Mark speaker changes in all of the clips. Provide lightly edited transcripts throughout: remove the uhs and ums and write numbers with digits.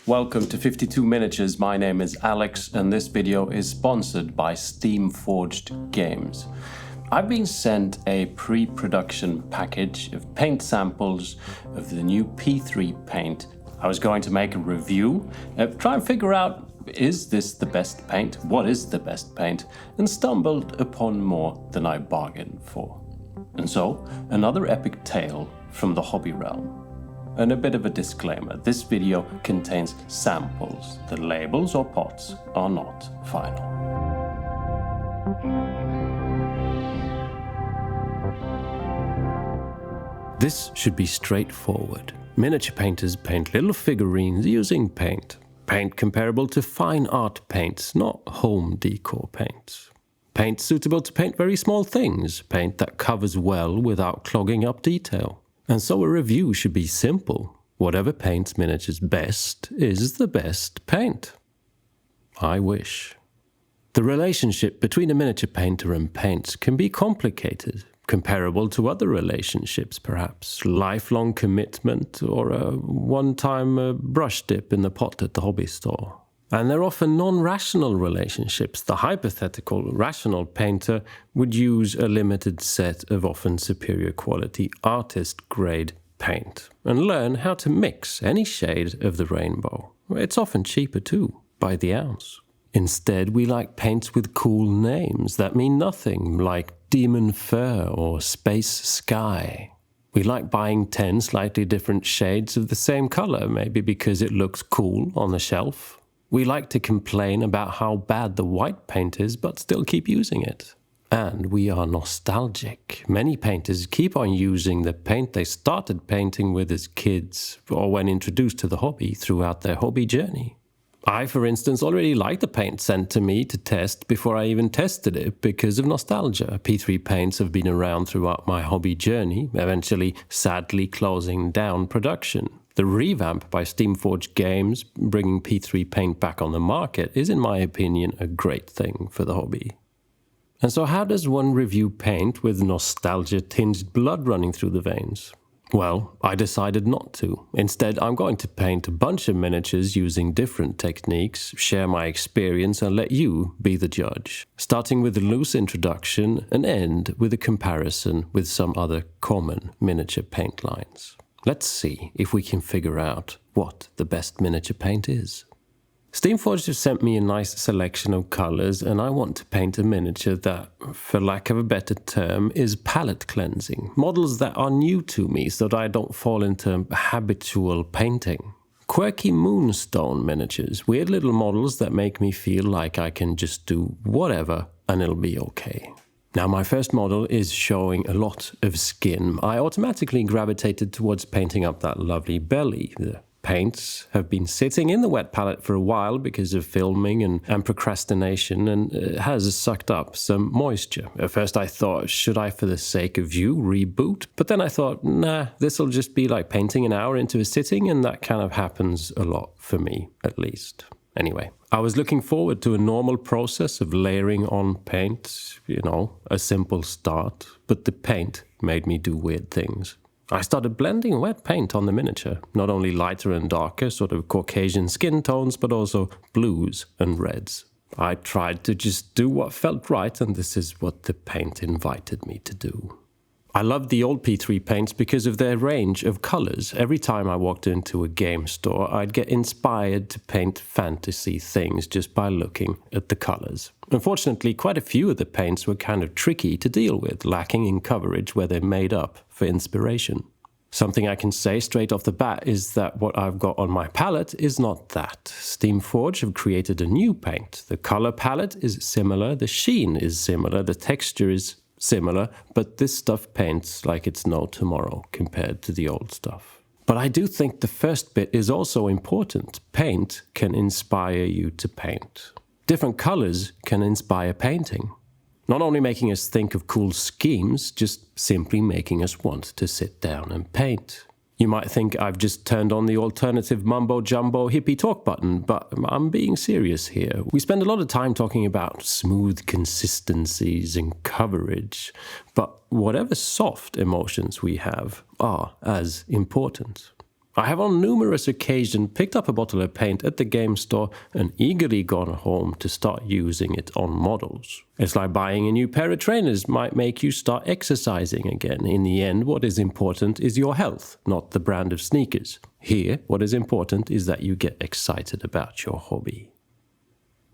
Speaker 1: Welcome to 52 Miniatures. My name is Alex and this video is sponsored by Steamforged Games. I've been sent a pre-production package of paint samples of the new P3 paint. I was going to make a review, try and figure out, is this the best paint? What is the best paint? And stumbled upon more than I bargained for. And so, another epic tale from the hobby realm. And a bit of a disclaimer, this video contains samples. The labels or pots are not final. This should be straightforward. Miniature painters paint little figurines using paint. Paint comparable to fine art paints, not home decor paints. Paint suitable to paint very small things. Paint that covers well without clogging up detail. And so a review should be simple. Whatever paints miniatures best is the best paint. I wish. The relationship between a miniature painter and paints can be complicated, comparable to other relationships perhaps. Lifelong commitment or a one-time brush dip in the pot at the hobby store. And they're often non-rational relationships. The hypothetical rational painter would use a limited set of often superior quality artist-grade paint and learn how to mix any shade of the rainbow. It's often cheaper too, by the ounce. Instead, we like paints with cool names that mean nothing, like Demon Fur or Space Sky. We like buying 10 slightly different shades of the same color, maybe because it looks cool on the shelf. We like to complain about how bad the white paint is, but still keep using it. And we are nostalgic. Many painters keep on using the paint they started painting with as kids, or when introduced to the hobby throughout their hobby journey. I, for instance, already liked the paint sent to me to test before I even tested it because of nostalgia. P3 paints have been around throughout my hobby journey, eventually sadly closing down production. The revamp by Steamforged Games, bringing P3 paint back on the market, is in my opinion a great thing for the hobby. And so how does one review paint with nostalgia-tinged blood running through the veins? Well, I decided not to. Instead, I'm going to paint a bunch of miniatures using different techniques, share my experience and let you be the judge. Starting with a loose introduction and end with a comparison with some other common miniature paint lines. Let's see if we can figure out what the best miniature paint is. Steamforged have sent me a nice selection of colors and I want to paint a miniature that, for lack of a better term, is palette cleansing. Models that are new to me so that I don't fall into habitual painting. Quirky moonstone miniatures, weird little models that make me feel like I can just do whatever and it'll be okay. Now, my first model is showing a lot of skin. I automatically gravitated towards painting up that lovely belly. The paints have been sitting in the wet palette for a while because of filming and procrastination, and it has sucked up some moisture. At first I thought, should I, for the sake of you, reboot? But then I thought, nah, this'll just be like painting an hour into a sitting, and that kind of happens a lot for me, at least. Anyway, I was looking forward to a normal process of layering on paint, a simple start, but the paint made me do weird things. I started blending wet paint on the miniature, not only lighter and darker, sort of Caucasian skin tones, but also blues and reds. I tried to just do what felt right, and this is what the paint invited me to do. I loved the old P3 paints because of their range of colors. Every time I walked into a game store, I'd get inspired to paint fantasy things just by looking at the colors. Unfortunately, quite a few of the paints were kind of tricky to deal with, lacking in coverage where they made up for inspiration. Something I can say straight off the bat is that what I've got on my palette is not that. Steamforged have created a new paint. The color palette is similar, the sheen is similar, the texture is similar, but this stuff paints like it's no tomorrow compared to the old stuff. But I do think the first bit is also important. Paint can inspire you to paint. Different colors can inspire painting. Not only making us think of cool schemes, just simply making us want to sit down and paint. You might think I've just turned on the alternative mumbo-jumbo hippie talk button, but I'm being serious here. We spend a lot of time talking about smooth consistencies and coverage, but whatever soft emotions we have are as important. I have on numerous occasions picked up a bottle of paint at the game store and eagerly gone home to start using it on models. It's like buying a new pair of trainers might make you start exercising again. In the end, what is important is your health, not the brand of sneakers. Here, what is important is that you get excited about your hobby.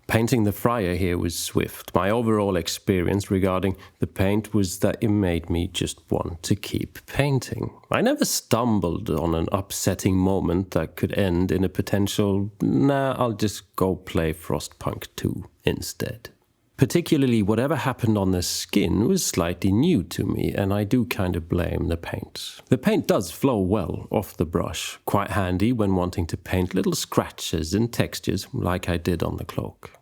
Speaker 1: Painting the Friar here was swift. My overall experience regarding the paint was that it made me just want to keep painting. I never stumbled on an upsetting moment that could end in a potential, nah, I'll just go play Frostpunk 2 instead. Particularly whatever happened on the skin was slightly new to me, and I do kind of blame the paint. The paint does flow well off the brush, quite handy when wanting to paint little scratches and textures like I did on the cloak.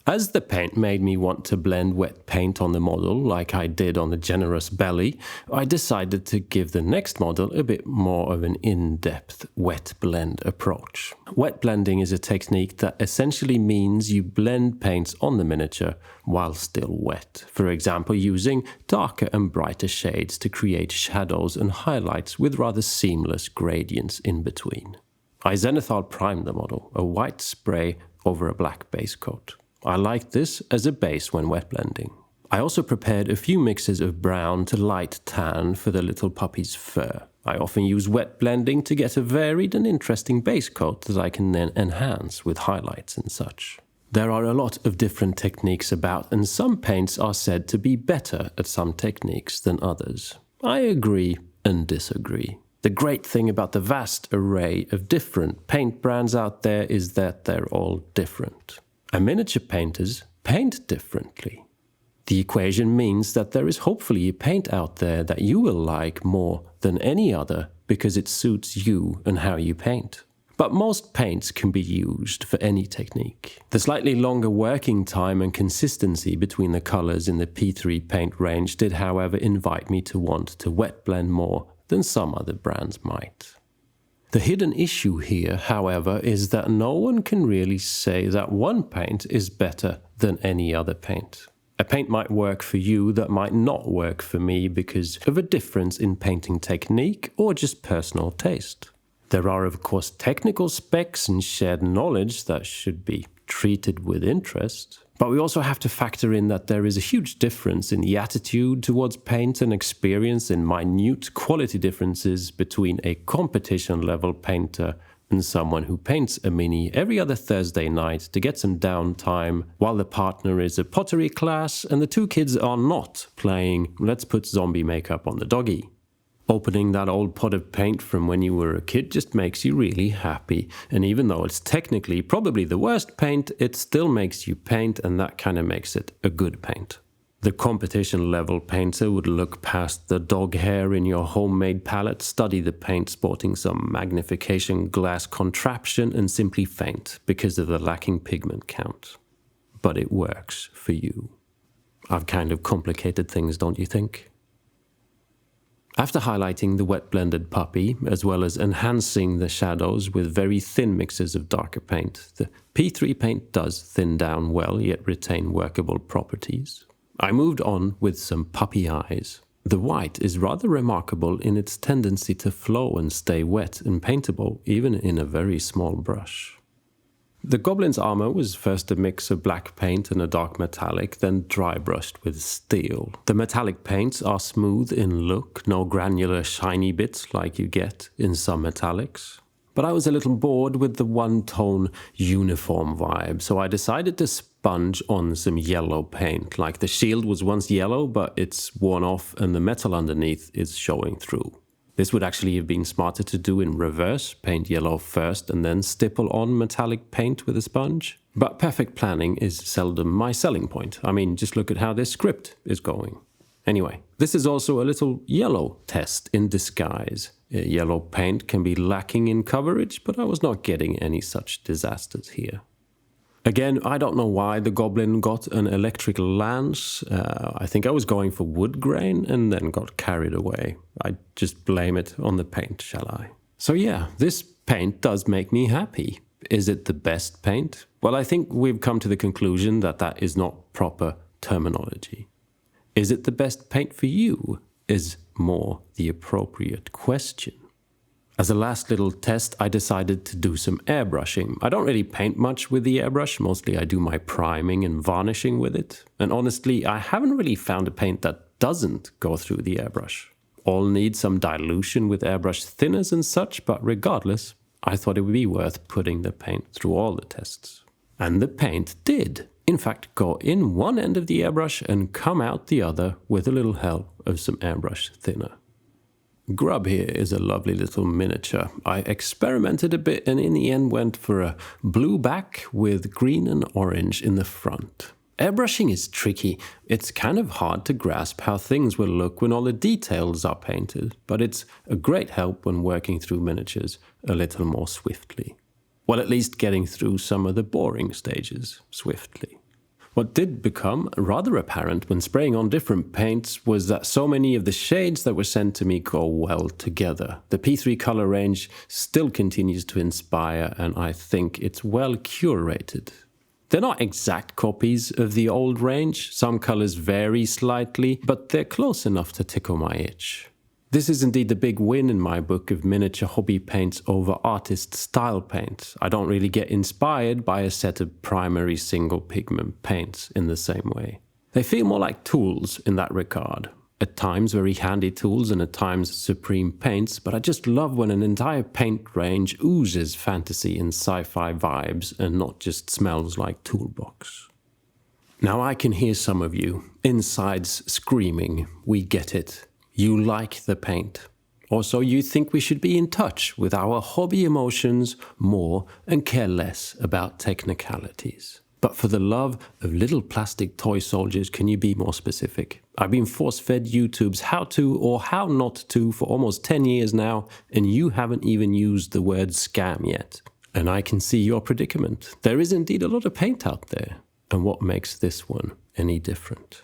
Speaker 1: As the paint made me want to blend wet paint on the model like I did on the generous belly, I decided to give the next model a bit more of an in-depth wet blend approach. Wet blending is a technique that essentially means you blend paints on the miniature while still wet. For example, using darker and brighter shades to create shadows and highlights with rather seamless gradients in between. I zenithal primed the model, a white spray over a black base coat. I like this as a base when wet blending. I also prepared a few mixes of brown to light tan for the little puppy's fur. I often use wet blending to get a varied and interesting base coat that I can then enhance with highlights and such. There are a lot of different techniques about, and some paints are said to be better at some techniques than others. I agree and disagree. The great thing about the vast array of different paint brands out there is that they're all different. And miniature painters paint differently. The equation means that there is hopefully a paint out there that you will like more than any other because it suits you and how you paint. But most paints can be used for any technique. The slightly longer working time and consistency between the colors in the P3 paint range did, however, invite me to want to wet blend more than some other brands might. The hidden issue here, however, is that no one can really say that one paint is better than any other paint. A paint might work for you that might not work for me because of a difference in painting technique or just personal taste. There are, of course, technical specs and shared knowledge that should be treated with interest. But we also have to factor in that there is a huge difference in the attitude towards paint and experience in minute quality differences between a competition-level painter and someone who paints a mini every other Thursday night to get some downtime while the partner is a pottery class and the two kids are not playing let's put zombie makeup on the doggy. Opening that old pot of paint from when you were a kid just makes you really happy. And even though it's technically probably the worst paint, it still makes you paint, and that kind of makes it a good paint. The competition level painter would look past the dog hair in your homemade palette, study the paint sporting some magnification glass contraption, and simply faint because of the lacking pigment count. But it works for you. I've kind of complicated things, don't you think? After highlighting the wet blended puppy, as well as enhancing the shadows with very thin mixes of darker paint, the P3 paint does thin down well yet retain workable properties. I moved on with some puppy eyes. The white is rather remarkable in its tendency to flow and stay wet and paintable even in a very small brush. The goblin's armor was first a mix of black paint and a dark metallic, then dry brushed with steel. The metallic paints are smooth in look, no granular shiny bits like you get in some metallics. But I was a little bored with the one-tone uniform vibe, so I decided to sponge on some yellow paint. Like the shield was once yellow, but it's worn off and the metal underneath is showing through. This would actually have been smarter to do in reverse, paint yellow first and then stipple on metallic paint with a sponge. But perfect planning is seldom my selling point. I mean, just look at how this script is going. Anyway, this is also a little yellow test in disguise. Yellow paint can be lacking in coverage, but I was not getting any such disasters here. Again, I don't know why the goblin got an electric lance. I think I was going for wood grain and then got carried away. I just blame it on the paint, shall I? So yeah, this paint does make me happy. Is it the best paint? Well, I think we've come to the conclusion that that is not proper terminology. Is it the best paint for you? Is more the appropriate question. As a last little test, I decided to do some airbrushing. I don't really paint much with the airbrush, mostly I do my priming and varnishing with it. And honestly, I haven't really found a paint that doesn't go through the airbrush. All need some dilution with airbrush thinners and such, but regardless, I thought it would be worth putting the paint through all the tests. And the paint did, in fact, go in one end of the airbrush and come out the other with a little help of some airbrush thinner. Grub here is a lovely little miniature. I experimented a bit and in the end went for a blue back with green and orange in the front. Airbrushing is tricky. It's kind of hard to grasp how things will look when all the details are painted, but it's a great help when working through miniatures a little more swiftly. Well, at least getting through some of the boring stages swiftly. What did become rather apparent when spraying on different paints was that so many of the shades that were sent to me go well together. The P3 color range still continues to inspire, and I think it's well curated. They're not exact copies of the old range. Some colors vary slightly, but they're close enough to tickle my itch. This is indeed the big win in my book of miniature hobby paints over artist style paints. I don't really get inspired by a set of primary single pigment paints in the same way. They feel more like tools in that regard. At times very handy tools and at times supreme paints, but I just love when an entire paint range oozes fantasy and sci-fi vibes and not just smells like toolbox. Now I can hear some of you, insides screaming, we get it. You like the paint. Also, you think we should be in touch with our hobby emotions more and care less about technicalities. But for the love of little plastic toy soldiers, can you be more specific? I've been force-fed YouTube's how to or how not to for almost 10 years now, and you haven't even used the word scam yet. And I can see your predicament. There is indeed a lot of paint out there. And what makes this one any different?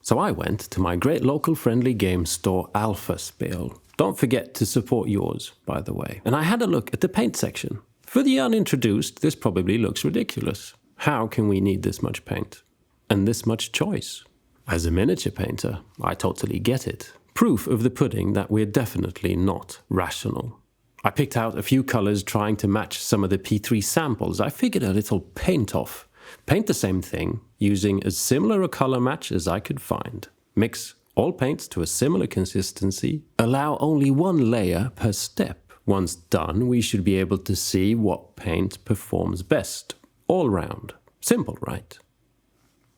Speaker 1: So I went to my great local friendly game store, Alpha Spiel. Don't forget to support yours, by the way. And I had a look at the paint section. For the unintroduced, this probably looks ridiculous. How can we need this much paint? And this much choice? As a miniature painter, I totally get it. Proof of the pudding that we're definitely not rational. I picked out a few colors trying to match some of the P3 samples. I figured a little paint off. Paint the same thing, using as similar a color match as I could find. Mix all paints to a similar consistency. Allow only one layer per step. Once done, we should be able to see what paint performs best. All round. Simple, right?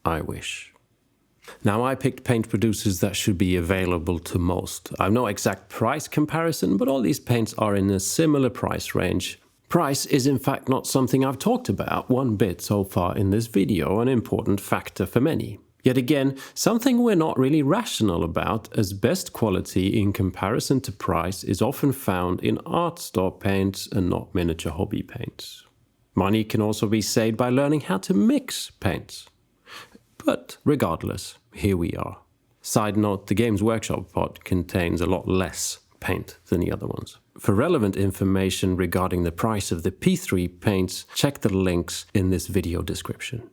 Speaker 1: I wish. Now I picked paint producers that should be available to most. I've no exact price comparison, but all these paints are in a similar price range. Price is in fact not something I've talked about one bit so far in this video, an important factor for many. Yet again, something we're not really rational about, as best quality in comparison to price is often found in art store paints and not miniature hobby paints. Money can also be saved by learning how to mix paints. But regardless, here we are. Side note, the Games Workshop pot contains a lot less paint than the other ones. For relevant information regarding the price of the P3 paints, check the links in this video description.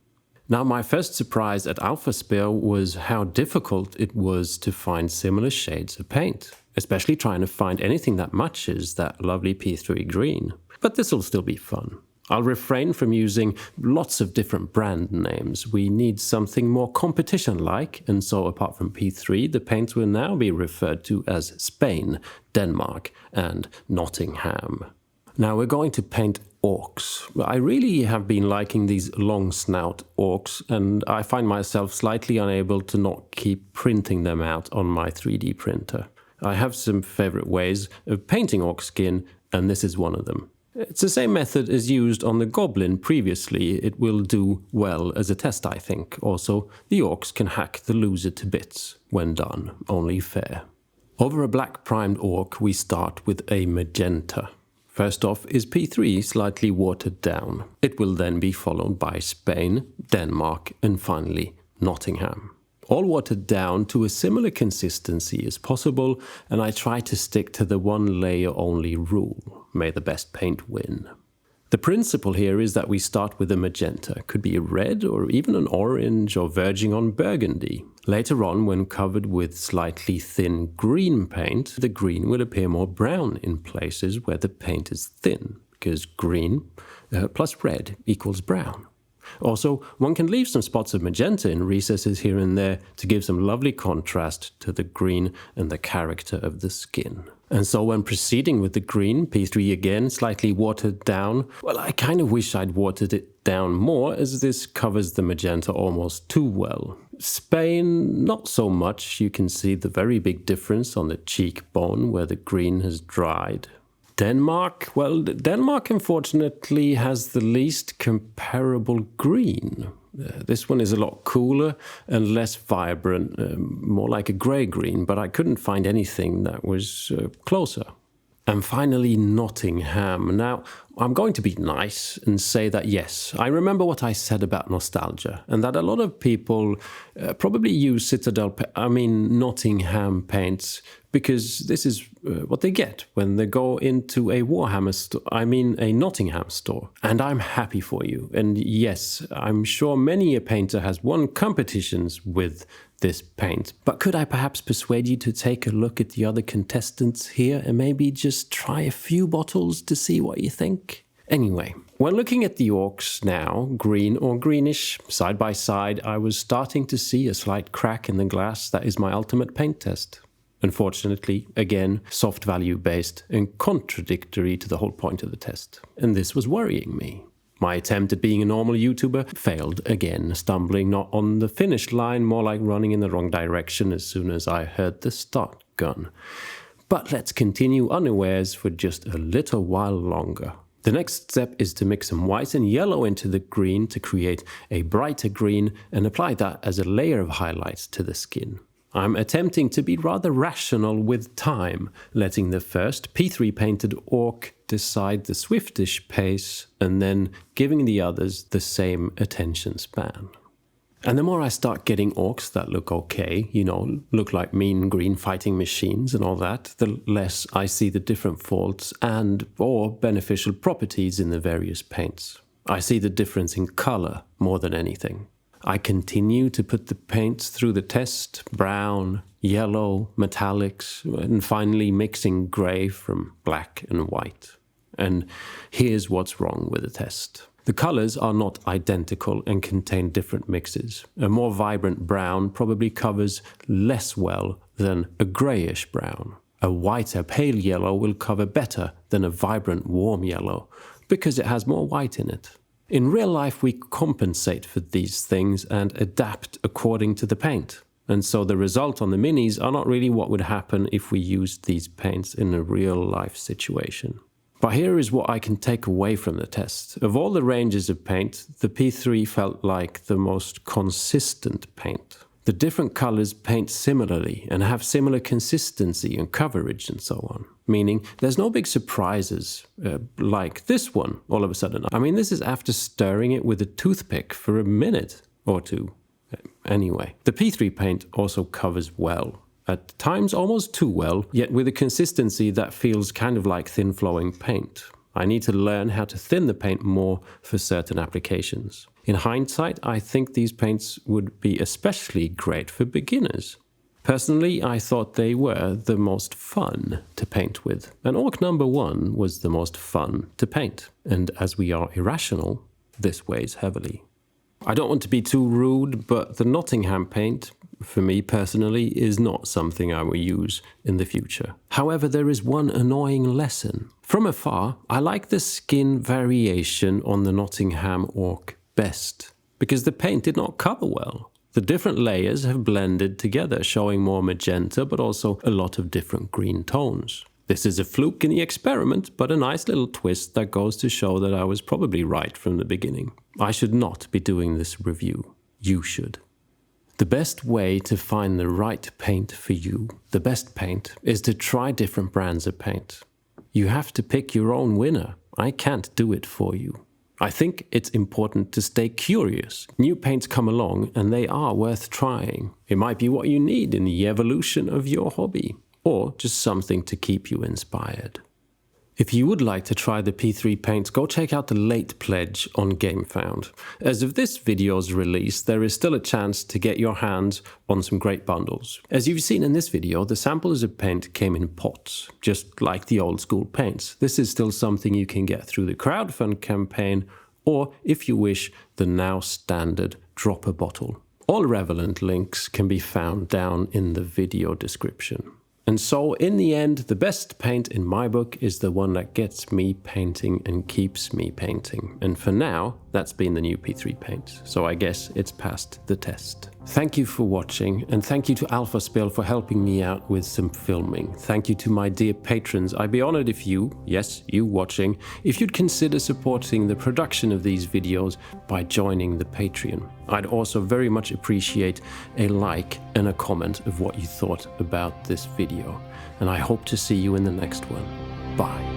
Speaker 1: Now, my first surprise at Alpha Spiel was how difficult it was to find similar shades of paint, especially trying to find anything that matches that lovely P3 green. But this'll still be fun. I'll refrain from using lots of different brand names. We need something more competition-like, and so apart from P3, the paints will now be referred to as Spain, Denmark, and Nottingham. Now we're going to paint orcs. I really have been liking these long snout orcs, and I find myself slightly unable to not keep printing them out on my 3D printer. I have some favorite ways of painting orc skin, and this is one of them. It's the same method as used on the Goblin previously. It will do well as a test, I think. Also, the orcs can hack the loser to bits when done, only fair. Over a black primed orc, we start with a magenta. First off is P3, slightly watered down. It will then be followed by Spain, Denmark, and finally Nottingham. All watered down to a similar consistency as possible, and I try to stick to the one layer only rule. May the best paint win. The principle here is that we start with a magenta. It could be a red or even an orange or verging on burgundy. Later on, when covered with slightly thin green paint, the green will appear more brown in places where the paint is thin, because green plus red equals brown. Also, one can leave some spots of magenta in recesses here and there to give some lovely contrast to the green and the character of the skin. And so when proceeding with the green, P3 again slightly watered down. Well, I kind of wish I'd watered it down more, as this covers the magenta almost too well. Spain, not so much. You can see the very big difference on the cheekbone where the green has dried. Denmark, well, Denmark unfortunately has the least comparable green. This one is a lot cooler and less vibrant, more like a grey-green, but I couldn't find anything that was closer. And finally, Nottingham. Now, I'm going to be nice and say that yes, I remember what I said about nostalgia, and that a lot of people probably use Nottingham paints because this is what they get when they go into a a Nottingham store. And I'm happy for you. And yes, I'm sure many a painter has won competitions with this paint. But could I perhaps persuade you to take a look at the other contestants here and maybe just try a few bottles to see what you think? Anyway, when looking at the orcs now, green or greenish, side by side, I was starting to see a slight crack in the glass that is my ultimate paint test. Unfortunately, again, soft value based and contradictory to the whole point of the test. And this was worrying me. My attempt at being a normal YouTuber failed again, stumbling not on the finish line, more like running in the wrong direction as soon as I heard the start gun. But let's continue unawares for just a little while longer. The next step is to mix some white and yellow into the green to create a brighter green and apply that as a layer of highlights to the skin. I'm attempting to be rather rational with time, letting the first P3 painted orc decide the swiftish pace and then giving the others the same attention span. And the more I start getting orcs that look okay, look like mean green fighting machines and all that, the less I see the different faults and or beneficial properties in the various paints. I see the difference in color more than anything. I continue to put the paints through the test, brown, yellow, metallics, and finally mixing grey from black and white. And here's what's wrong with the test. The colors are not identical and contain different mixes. A more vibrant brown probably covers less well than a greyish brown. A whiter pale yellow will cover better than a vibrant warm yellow because it has more white in it. In real life, we compensate for these things and adapt according to the paint. And so the result on the minis are not really what would happen if we used these paints in a real life situation. But here is what I can take away from the test. Of all the ranges of paint, the P3 felt like the most consistent paint. The different colors paint similarly and have similar consistency and coverage and so on. Meaning there's no big surprises like this one all of a sudden. This is after stirring it with a toothpick for a minute or two. Anyway, the P3 paint also covers well. At times almost too well, yet with a consistency that feels kind of like thin flowing paint. I need to learn how to thin the paint more for certain applications. In hindsight, I think these paints would be especially great for beginners. Personally, I thought they were the most fun to paint with, and orc number 1 was the most fun to paint. And as we are irrational, this weighs heavily. I don't want to be too rude, but the Nottingham paint, for me personally, is not something I will use in the future. However, there is one annoying lesson. From afar, I like the skin variation on the Nottingham orc best, because the paint did not cover well. The different layers have blended together, showing more magenta, but also a lot of different green tones. This is a fluke in the experiment, but a nice little twist that goes to show that I was probably right from the beginning. I should not be doing this review. You should. The best way to find the right paint for you, the best paint, is to try different brands of paint. You have to pick your own winner. I can't do it for you. I think it's important to stay curious. New paints come along and they are worth trying. It might be what you need in the evolution of your hobby, or just something to keep you inspired. If you would like to try the P3 paints, go check out the late pledge on GameFound. As of this video's release, there is still a chance to get your hands on some great bundles. As you've seen in this video, the samples of paint came in pots, just like the old school paints. This is still something you can get through the crowdfund campaign, or if you wish, the now standard dropper bottle. All relevant links can be found down in the video description. And so, in the end, the best paint in my book is the one that gets me painting and keeps me painting. And for now, that's been the new P3 paint. So I guess it's passed the test. Thank you for watching, and thank you to Alphaspel for helping me out with some filming. Thank you to my dear patrons. I'd be honored if you, yes, you watching, if you'd consider supporting the production of these videos by joining the Patreon. I'd also very much appreciate a like and a comment of what you thought about this video. And I hope to see you in the next one. Bye.